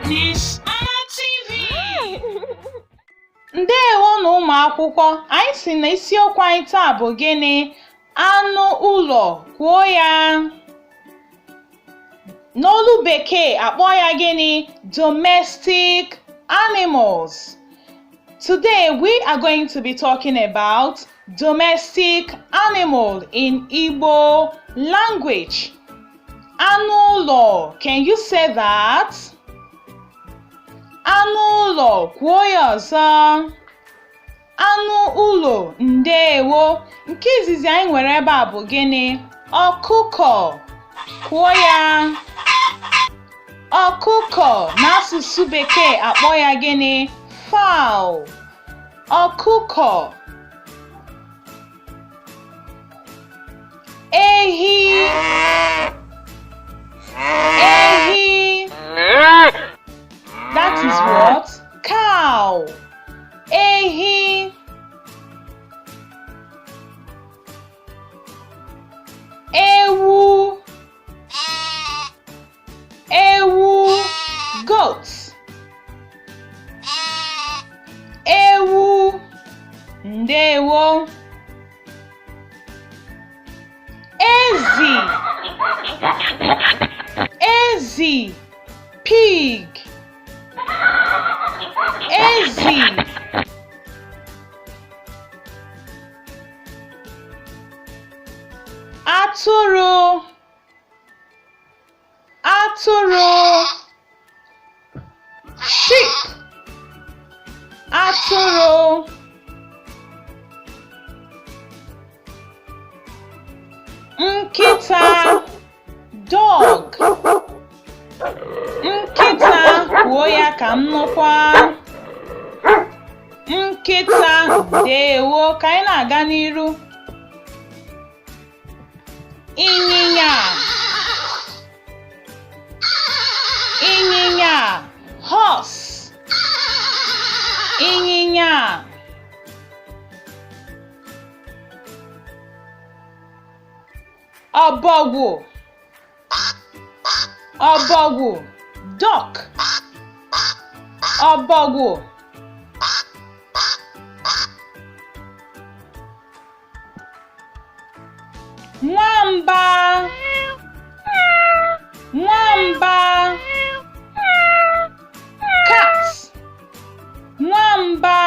Ness-ana TV. Ndewo na ụmụ akwụkwọ, anyị si na isiokwu anyị taa bụ gịnị? Anụ ụlọ, kwuo ya. N'olu bekee akpọ ya gịnị? Domestic animals. Today we are going to be talking about domestic animal in Igbo language. Anụ ụlọ, can you say that? Anụ ụlọ, kwuo ya ọzọ. Anụ ụlọ, ndewo. Nke izizi anyị nwere ebe a bụ gịnị? Ọkụkọ, kwuo ya. Ọkụkọ n'asụsụ bekee akpọ ya gịnị? Fowl. Ọkụkọ. Ehi. Ehi. That is what? Cow. Ehi. Ewu. Ewu. Goat. Ewu. Ndewo. Ezi. Ezi. Pig. Ezi. Atụrụ. Atụrụ. Sheep. Atụrụ. Nkịta. Dog. Nkịta, kwuo ya ka m nụkwa. Nkịta, ndewo. Ka anyị na-aga n'iru. Ịnyịnya. Ịnyịnya. Horse. Ịnyịnya. Ọbọgwụ. Ọbọgwụ. Duck. Ọbọgwụ. Nwamba. Nwamba. Cat. Nwamba.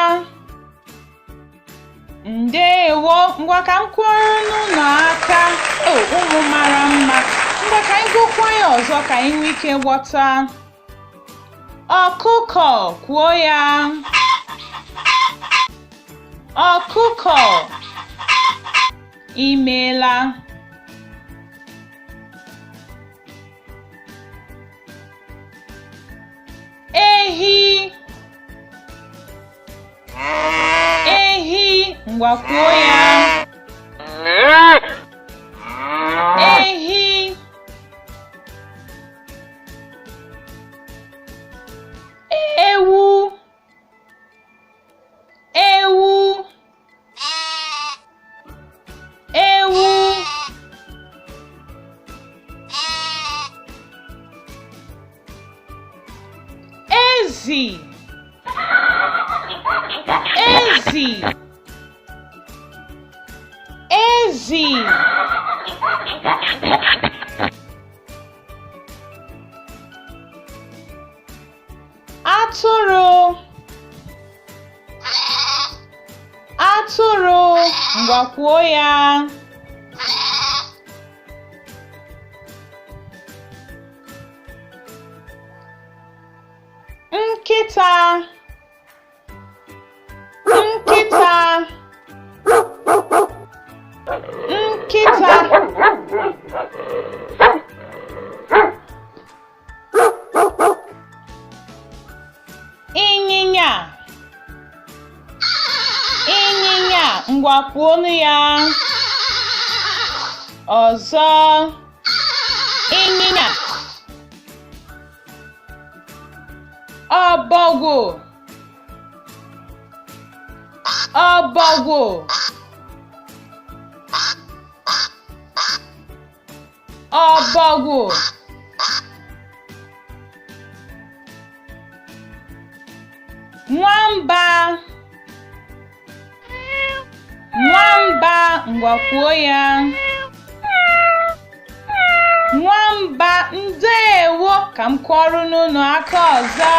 Ndewo. Ngwa ka m kwụrụ n'ụlọ aka. Ụmụ mara mma. Ngwa ka anyị gụkwa ya ọzọ ka anyị nwee ike ghọta. Ọkụkọ, kwuo ya. Ọkụkọ. Imeela. Ehi. Ehi, ngwa kwuo ya. Ehi. Ewu. Ewu. Ewu. Ezi. Ezi. Ezi. Atụrụ. Atụrụ, ngwa kwuo ya. Nkịta. Nkịta. Nkịta. Ịnyịnya. Ịnyịnya, ngwa kwuonu ya. Ọzọ. Ịnyịnya. Ọbọgwụ. Ọbọgwụ. Ọbọgwụ. Nwamba. Nwamba, ngwa kwuo ya. Nwamba, ndeewo, ka m kụọrọ n'unu aka ọzọ.